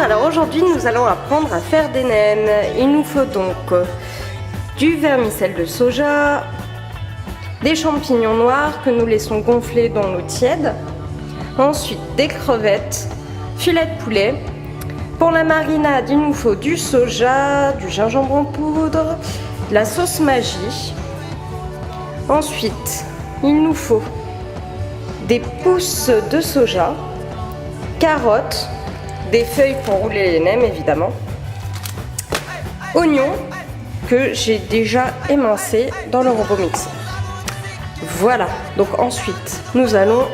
Alors aujourd'hui nous allons apprendre à faire des nems. Il nous faut donc du vermicelle de soja, des champignons noirs que nous laissons gonfler dans l'eau tiède, ensuite des crevettes, filet de poulet. Pour la marinade, il nous faut du soja, du gingembre en poudre, de la sauce Maggi. Ensuite, il nous faut des pousses de soja, carottes, des feuilles pour rouler les nems évidemment, oignons que j'ai déjà émincés dans le robot mixeur. Voilà, donc ensuite nous allons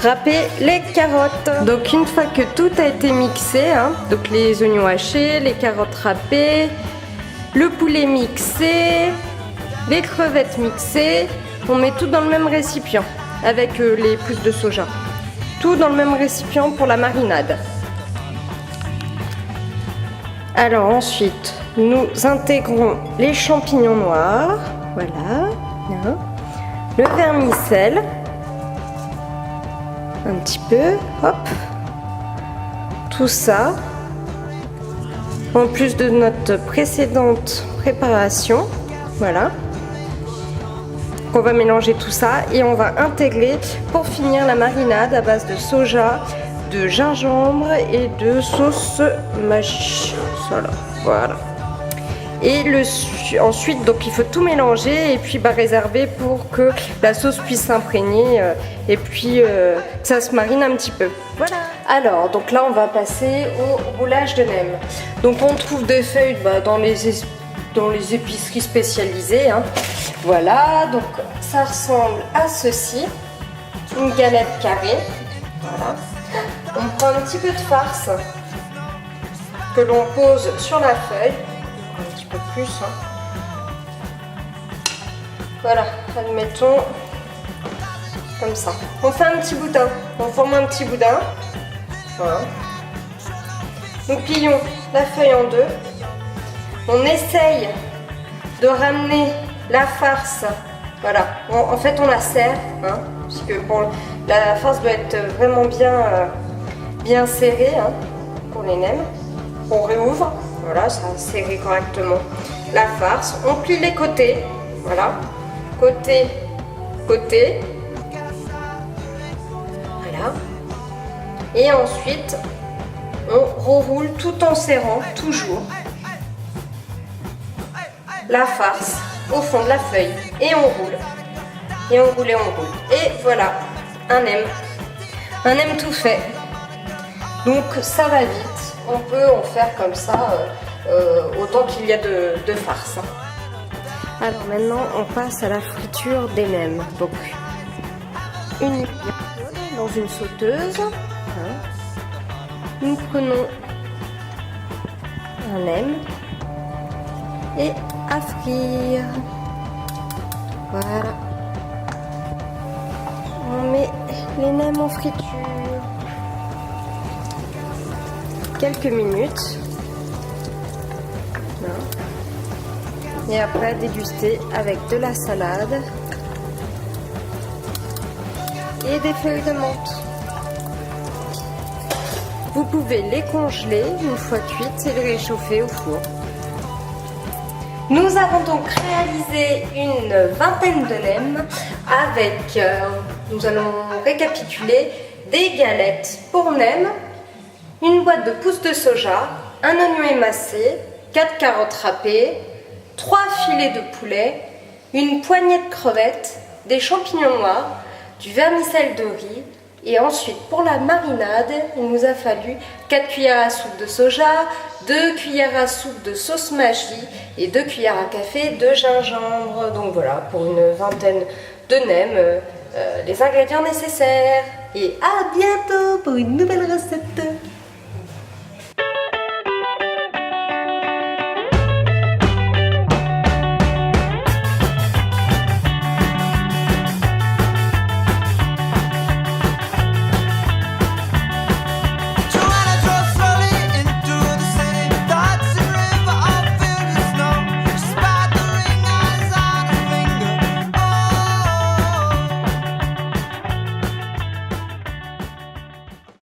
râper les carottes. Donc une fois que tout a été mixé, donc les oignons hachés, les carottes râpées, le poulet mixé, les crevettes mixées, on met tout dans le même récipient avec les pousses de soja. Tout dans le même récipient pour la marinade. Alors ensuite, nous intégrons les champignons noirs, voilà, le vermicelle, un petit peu, hop, tout ça, en plus de notre précédente préparation, voilà. On va mélanger tout ça et on va intégrer pour finir la marinade à base de soja, de gingembre et de sauce Maggi. Voilà. Et ensuite, donc il faut tout mélanger et puis réserver pour que la sauce puisse s'imprégner et puis que ça se marine un petit peu. Voilà. Alors, donc là on va passer au roulage de nems. Donc on trouve des feuilles dans les épiceries spécialisées. Voilà, donc ça ressemble à ceci, une galette carrée. Voilà. On prend un petit peu de farce que l'on pose sur la feuille, un petit peu plus. Voilà, admettons comme ça. On fait un petit boudin, on forme un petit boudin. Voilà. Nous plions la feuille en deux. On essaye de ramener la farce, voilà, en fait on la serre, parce que bon, la farce doit être vraiment bien serrée pour les nems. On réouvre, voilà, ça a serré correctement la farce. On plie les côtés, voilà, côté, voilà. Et ensuite, on reroule tout en serrant, toujours, la farce au fond de la feuille et on roule et on roule et on roule et voilà un nem tout fait. Donc ça va vite, on peut en faire comme ça autant qu'il y a de farce. Alors maintenant on passe à la friture des nems. Donc une dans une sauteuse, nous prenons un nem et à frire. Voilà. On met les nems en friture. Quelques minutes. Et après déguster avec de la salade et des feuilles de menthe. Vous pouvez les congeler une fois cuites et les réchauffer au four. Nous avons donc réalisé une vingtaine de nems avec, nous allons récapituler, des galettes pour nems, une boîte de pousses de soja, un oignon émacé, 4 carottes râpées, 3 filets de poulet, une poignée de crevettes, des champignons noirs, du vermicelle de riz. Et ensuite, pour la marinade, il nous a fallu 4 cuillères à soupe de soja, 2 cuillères à soupe de sauce Maggi et 2 cuillères à café de gingembre. Donc voilà, pour une vingtaine de nems, les ingrédients nécessaires. Et à bientôt pour une nouvelle recette.